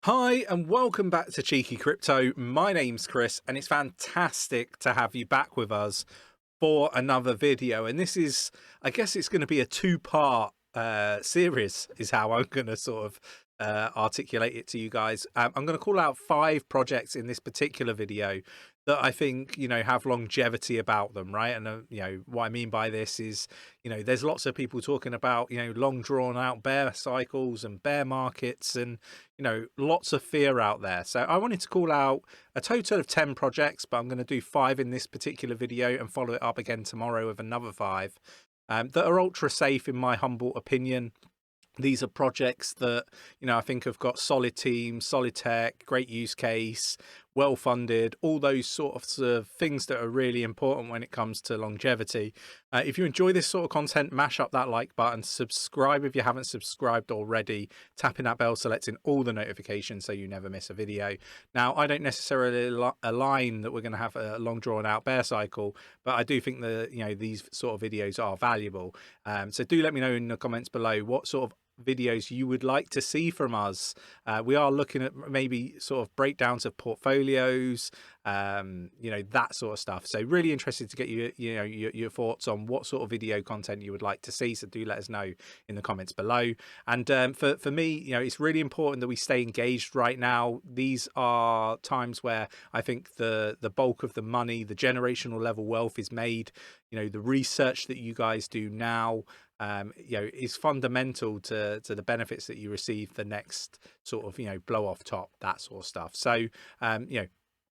Hi and welcome back to Cheeky Crypto. My name's Chris and it's fantastic to have you back with us for another video. And this is, I guess it's going to be a two-part series is how I'm going to sort of articulate it to you guys. I'm going to call out 5 projects in this particular video that I think, have longevity about them, right? And, what I mean by this is, there's lots of people talking about, long drawn out bear cycles and bear markets and, lots of fear out there. So I wanted to call out a total of 10 projects, but I'm going to do 5 in this particular video and follow it up again tomorrow with another 5 that are ultra safe in my humble opinion. These are projects that, I think have got solid teams, solid tech, great use case, well funded, all those sorts of things that are really important when it comes to longevity. If you enjoy this sort of content, mash up that like button, subscribe if you haven't subscribed already, tapping that bell, selecting all the notifications so you never miss a video. Now, I don't necessarily align that we're going to have a long drawn out bear cycle, but I do think that, these sort of videos are valuable. So do let me know in the comments below what sort of videos you would like to see from us. We are looking at maybe sort of breakdowns of portfolios, that sort of stuff. So really interested to get your thoughts on what sort of video content you would like to see. So do let us know in the comments below. And for me, it's really important that we stay engaged right now. These are times where I think the bulk of the money, the generational level wealth is made. The research that you guys do now is fundamental to the benefits that you receive the next sort of, blow off top, that sort of stuff. So,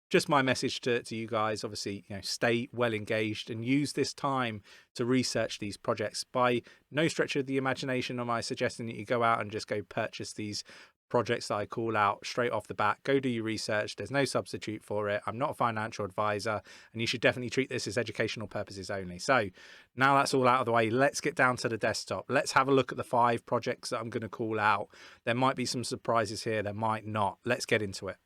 just my message to you guys, obviously, stay well engaged and use this time to research these projects. By no stretch of the imagination am I suggesting that you go out and just go purchase these projects that I call out straight off the bat. Go do your research. There's no substitute for it. I'm not a financial advisor, and you should definitely treat this as educational purposes only. So now that's all out of the way, let's get down to the desktop. Let's have a look at the 5 projects that I'm going to call out. There might be some surprises here, there might not. Let's get into it.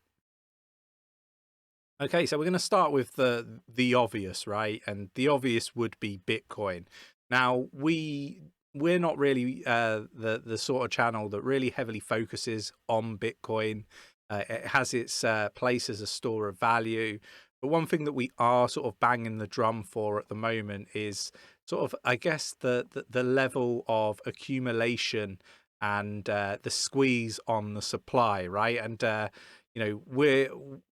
Okay, so we're going to start with the obvious, right? And the obvious would be Bitcoin. Now, we're not really the sort of channel that really heavily focuses on Bitcoin. It has its place as a store of value. But one thing that we are sort of banging the drum for at the moment is sort of, I guess, the level of accumulation and the squeeze on the supply, right? And,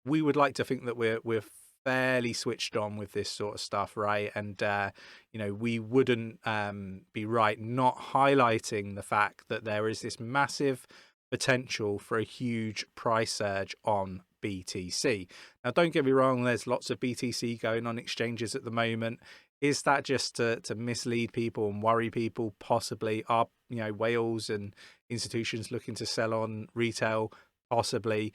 we would like to think that we're fairly switched on with this sort of stuff, right? And we wouldn't be right not highlighting the fact that there is this massive potential for a huge price surge on BTC. Now, don't get me wrong, there's lots of BTC going on exchanges at the moment. Is that just to mislead people and worry people? Possibly. Are whales and institutions looking to sell on retail? Possibly.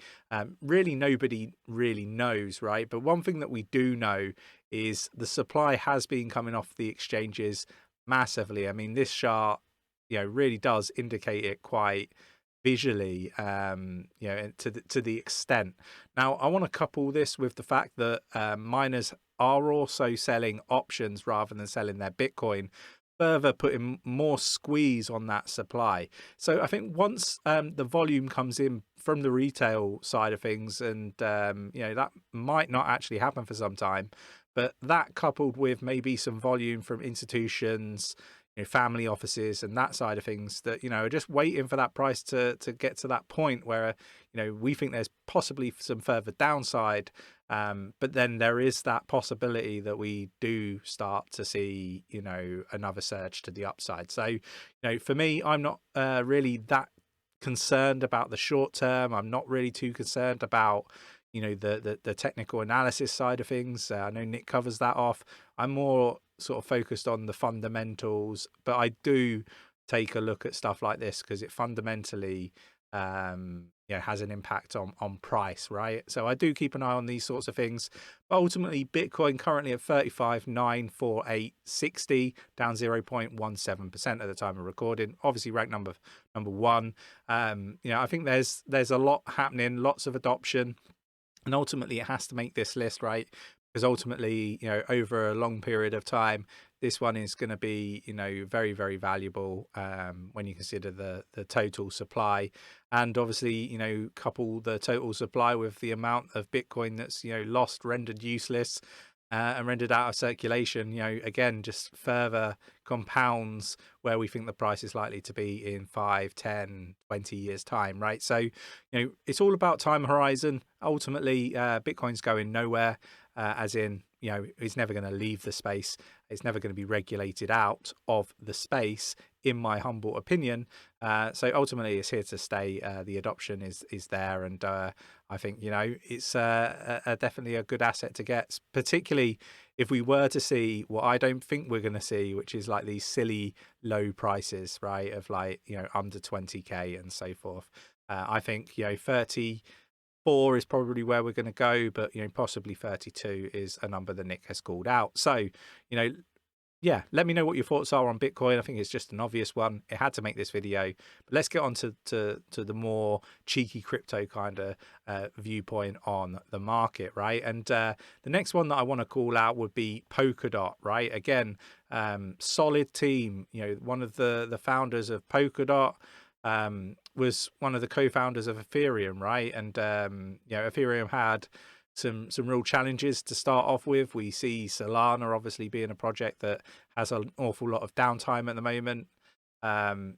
Really, nobody really knows, right? But one thing that we do know is the supply has been coming off the exchanges massively. I mean, this chart, really does indicate it quite visually, to the extent. Now, I want to couple this with the fact that miners are also selling options rather than selling their Bitcoin, further putting more squeeze on that supply. So I think once the volume comes in from the retail side of things, and that might not actually happen for some time, but that coupled with maybe some volume from institutions, family offices and that side of things that are just waiting for that price to get to that point where we think there's possibly some further downside, but then there is that possibility that we do start to see another surge to the upside. So for me, I'm not really that concerned about the short term. I'm not really too concerned about the technical analysis side of things. I know Nick covers that off. I'm more sort of focused on the fundamentals, but I do take a look at stuff like this because it fundamentally has an impact on price, right? So I do keep an eye on these sorts of things. But ultimately, Bitcoin currently at 35,948.60, down 0.17% at the time of recording. Obviously ranked number 1. I think there's a lot happening, lots of adoption, and ultimately it has to make this list, right? because ultimately, you know, over a long period of time, this one is going to be, you know, very, very valuable when you consider the total supply. And obviously, you know, couple the total supply with the amount of Bitcoin that's, you know, lost, rendered useless, and rendered out of circulation, you know, again, just further compounds where we think the price is likely to be in 5, 10, 20 years time, right? So, you know, it's all about time horizon. Ultimately, Bitcoin's going nowhere, as in, you know, it's never going to leave the space. It's never going to be regulated out of the space, in my humble opinion. So ultimately, it's here to stay. The adoption is there, and I think, you know, it's definitely a good asset to get, particularly if we were to see what I don't think we're going to see, which is like these silly low prices, right, of like, you know, under 20k and so forth. I think, you know, 34 is probably where we're going to go, but, you know, possibly 32 is a number that Nick has called out. So, you know, yeah, let me know what your thoughts are on Bitcoin. I think it's just an obvious one. It had to make this video, but let's get on to the more cheeky crypto kind of viewpoint on the market, right? And the next one that I want to call out would be Polkadot, right? Again, solid team. You know, one of the founders of Polkadot was one of the co-founders of Ethereum, right? And you know, Ethereum had some real challenges to start off with. We see Solana obviously being a project that has an awful lot of downtime at the moment, and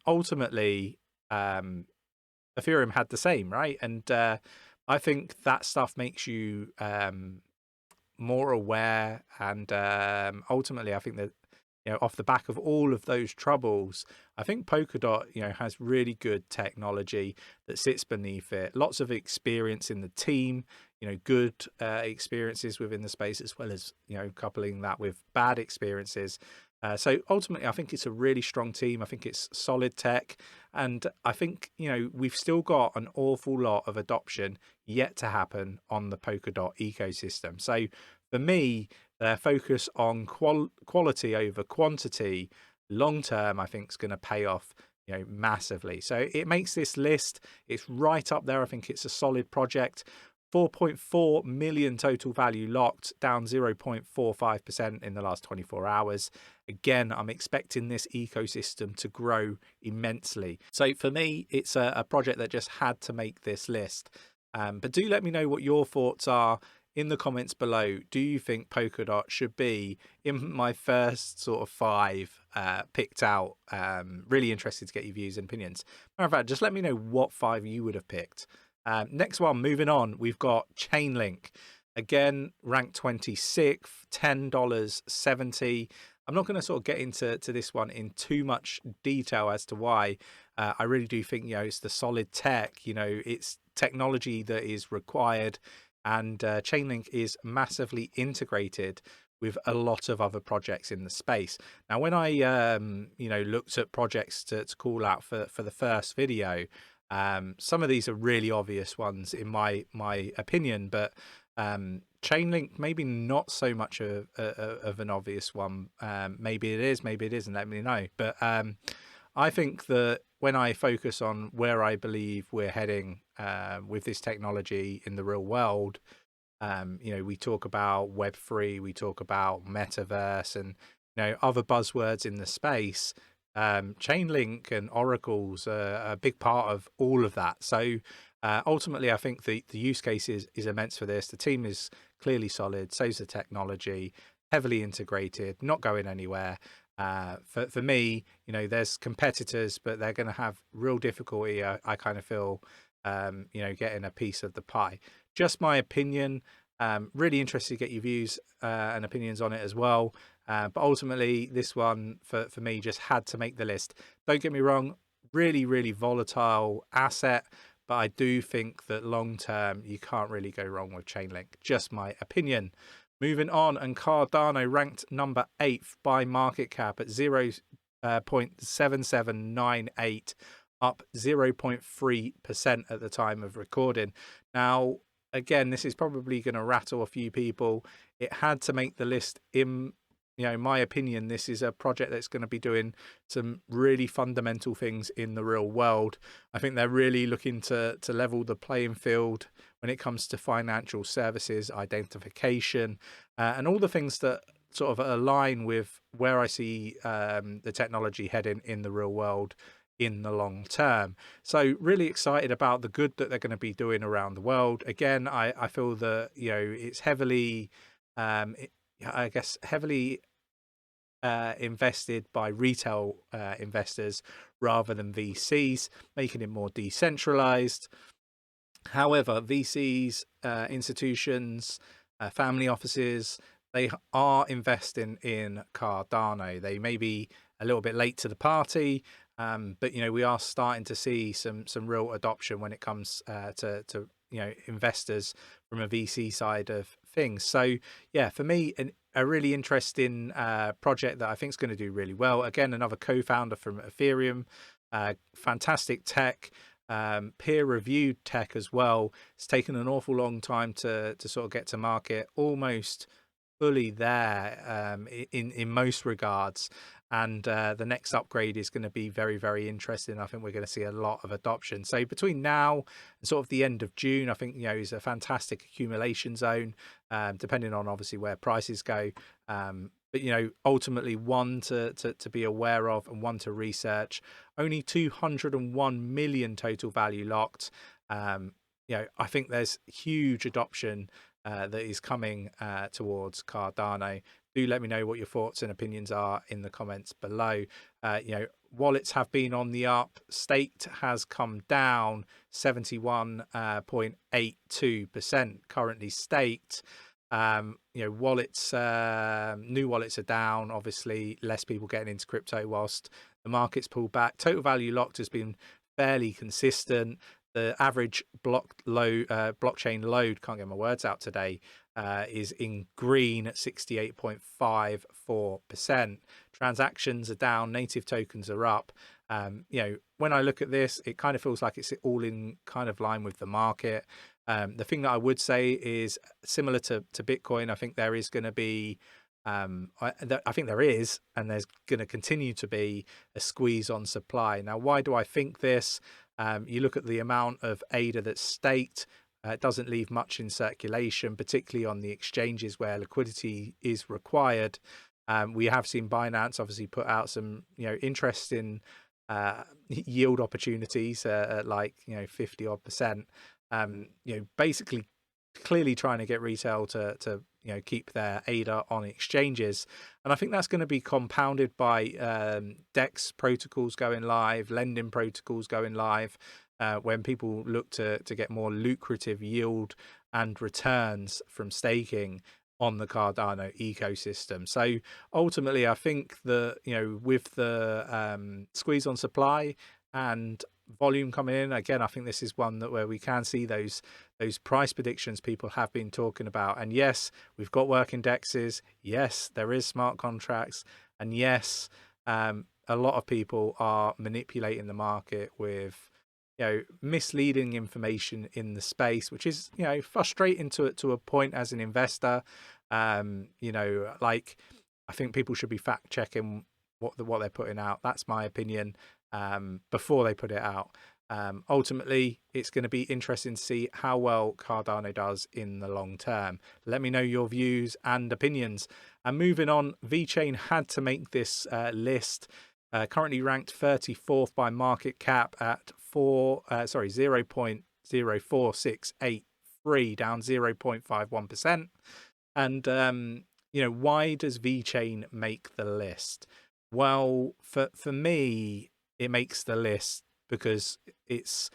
ultimately Ethereum had the same, right? And I think that stuff makes you more aware, and ultimately I think that, you know, off the back of all of those troubles, I think Polkadot, you know, has really good technology that sits beneath it. Lots of experience in the team, you know, good experiences within the space, as well as, you know, coupling that with bad experiences. So ultimately, I think it's a really strong team. I think it's solid tech. And I think, you know, we've still got an awful lot of adoption yet to happen on the Polkadot ecosystem. So for me, their focus on quality over quantity long term, I think, is going to pay off, you know, massively. So it makes this list. It's right up there. I think it's a solid project. 4.4 million total value locked, down 0.45% in the last 24 hours. Again, I'm expecting this ecosystem to grow immensely. So for me, it's a project that just had to make this list. But do let me know what your thoughts are in the comments below. Do you think Polkadot should be in my first sort of 5 picked out? Really interested to get your views and opinions. Matter of fact, just let me know what 5 you would have picked. Next one, moving on, we've got Chainlink. Again, ranked 26th, $10.70. I'm not going to sort of get into this one in too much detail as to why. I really do think, you know, it's the solid tech, you know, it's technology that is required, and Chainlink is massively integrated with a lot of other projects in the space. Now, when I, you know, looked at projects to call out for the first video, some of these are really obvious ones in my opinion, but Chainlink maybe not so much of an obvious one. Maybe it is, maybe it isn't. Let me know. But I think that when I focus on where I believe we're heading with this technology in the real world, you know, we talk about Web3, we talk about metaverse, and, you know, other buzzwords in the space. Chainlink and oracles are a big part of all of that. So ultimately, I think the use case is immense for this. The team is clearly solid, so's the technology, heavily integrated, not going anywhere. For me, you know, there's competitors, but they're going to have real difficulty, I kind of feel, you know, getting a piece of the pie. Just my opinion. Really interested to get your views and opinions on it as well. But ultimately, this one for me just had to make the list. Don't get me wrong, really, really volatile asset, but I do think that long term, you can't really go wrong with Chainlink. Just my opinion. Moving on, and Cardano ranked number 8th by market cap at 0.7798, up 0.3% at the time of recording. Now, again, this is probably going to rattle a few people. It had to make the list in in my opinion, this is a project that's going to be doing some really fundamental things in the real world. I think they're really looking to level the playing field when it comes to financial services, identification, and all the things that sort of align with where I see the technology heading in the real world in the long term. So really excited about the good that they're going to be doing around the world. Again, I feel that, it's heavily, I guess, heavily invested by retail investors rather than VCs, making it more decentralized. However, VCs, institutions, family offices, they are investing in Cardano. They may be a little bit late to the party, but we are starting to see some real adoption when it comes to investors from a VC side of things. So yeah, for me, a really interesting project that I think is going to do really well. Again, another co-founder from Ethereum, fantastic tech. Peer-reviewed tech as well. It's taken an awful long time to sort of get to market, almost fully there in most regards, and the next upgrade is going to be very, very interesting. I think we're going to see a lot of adoption. So between now and sort of the end of June, I think is a fantastic accumulation zone, depending on obviously where prices go. But ultimately one to be aware of and one to research. Only 201 million total value locked. I think there's huge adoption that is coming towards Cardano. Do let me know what your thoughts and opinions are in the comments below. Wallets have been on the up. Staked has come down 71.82% currently staked. Wallets, new wallets are down, obviously less people getting into crypto whilst the market's pulled back. Total value locked has been fairly consistent. The average blockchain load, can't get my words out today, is in green at 68.54%. Transactions are down, native tokens are up. When I look at this, it kind of feels like it's all in kind of line with the market. The thing that I would say is similar to Bitcoin. I think there is going to be, I think there is, and there's going to continue to be a squeeze on supply. Now, why do I think this? You look at the amount of ADA that's staked. It doesn't leave much in circulation, particularly on the exchanges where liquidity is required. We have seen Binance obviously put out some, interesting yield opportunities at like 50 odd percent. Basically clearly trying to get retail to keep their ADA on exchanges, and I think that's going to be compounded by DEX protocols going live, lending protocols going live, when people look to get more lucrative yield and returns from staking on the Cardano ecosystem. So ultimately, I think that with the squeeze on supply and volume coming in again, I think this is one where we can see those price predictions people have been talking about. And yes, we've got working dexes. Yes, there is smart contracts, and yes, a lot of people are manipulating the market with misleading information in the space, which is frustrating to a point as an investor. Like, I think people should be fact checking what they're putting out. That's my opinion, before they put it out. Ultimately, it's going to be interesting to see how well Cardano does in the long term. Let me know your views and opinions. And moving on, VeChain had to make this list. Currently ranked 34th by market cap at 0.04683, down 0.51%. And why does VeChain make the list? Well, for me, it makes the list because it's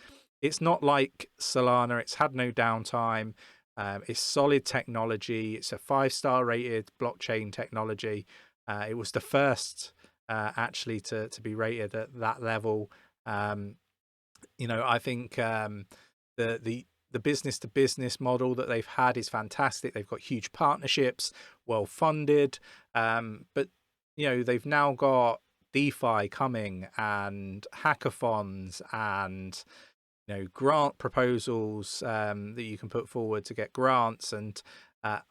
not like Solana. It's had no downtime. It's solid technology. It's a 5-star rated blockchain technology. It was the first actually to be rated at that level. I think the business to business model that they've had is fantastic. They've got huge partnerships, well funded, but they've now got DeFi coming and hackathons and grant proposals that you can put forward to get grants, and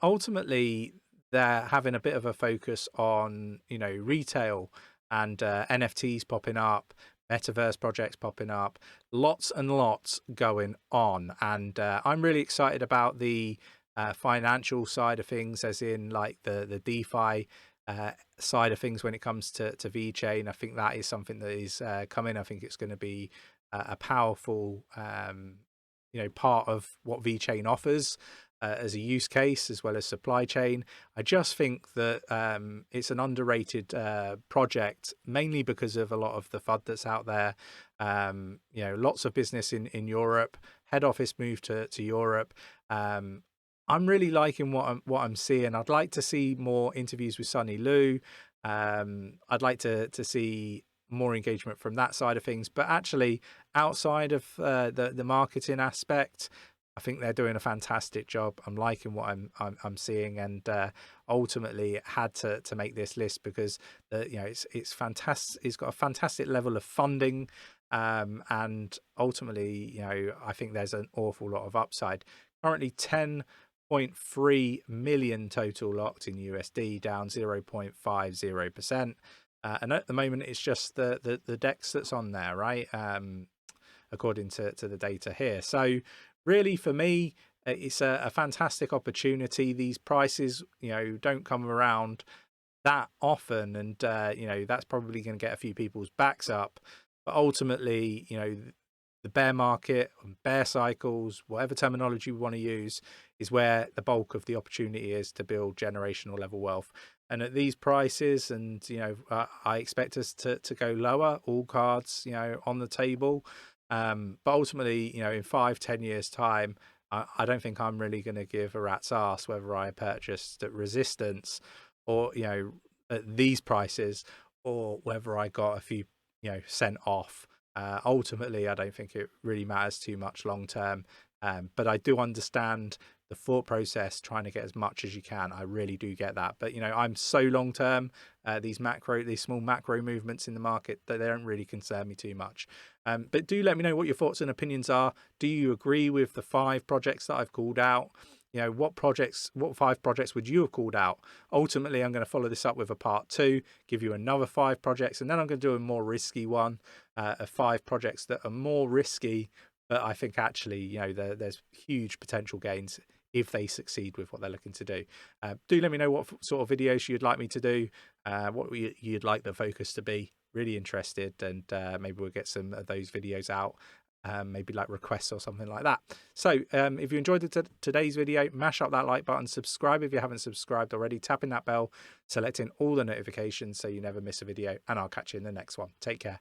ultimately they're having a bit of a focus on, you know, retail and NFTs popping up, metaverse projects popping up, lots and lots going on. And I'm really excited about the financial side of things, as in like the DeFi side of things when it comes to VeChain. I think that is something that is coming. I think it's going to be a powerful you know, part of what VeChain offers as a use case, as well as supply chain. I just think that it's an underrated project, mainly because of a lot of the FUD that's out there. You know, lots of business in Europe, head office move to Europe. I'm really liking what I'm seeing. I'd like to see more interviews with 𝗕𝗓𝗪. I'd like to see more engagement from that side of things, but actually outside of the marketing aspect, I think they're doing a fantastic job. I'm liking what I'm seeing, and ultimately it had to make this list because you know, it's fantastic. It's got a fantastic level of funding, and ultimately, you know, I think there's an awful lot of upside. Currently 10.3 million total locked in USD, down 0.50%. And at the moment, it's just the DEX that's on there, right? According to the data here. So really, for me, it's a fantastic opportunity. These prices, you know, don't come around that often, and you know, that's probably going to get a few people's backs up. But ultimately, you know, the bear market, bear cycles, whatever terminology we want to use, is where the bulk of the opportunity is to build generational level wealth. And at these prices, and you know, I expect us to go lower, all cards, you know, on the table. But ultimately, you know, in 5-10 years time, I don't think I'm really going to give a rat's ass whether I purchased at resistance, or, you know, at these prices, or whether I got a few, you know, cent off. Ultimately, I don't think it really matters too much long term. But I do understand the thought process, trying to get as much as you can. I really do get that. But, you know, I'm so long term, these small macro movements in the market, that they don't really concern me too much. But do let me know what your thoughts and opinions are. Do you agree with the 5 projects that I've called out? You know, what 5 projects would you have called out? Ultimately, I'm going to follow this up with a part 2, give you another 5 projects, and then I'm going to do a more risky one, of 5 projects that are more risky, but I think actually, you know, there's huge potential gains if they succeed with what they're looking to do. Do let me know what sort of videos you'd like me to do, what you'd like the focus to be. Really interested, and maybe we'll get some of those videos out. Maybe like requests or something like that. So if you enjoyed today's video, mash up that like button, subscribe if you haven't subscribed already, tapping that bell, selecting all the notifications so you never miss a video, and I'll catch you in the next one. Take care.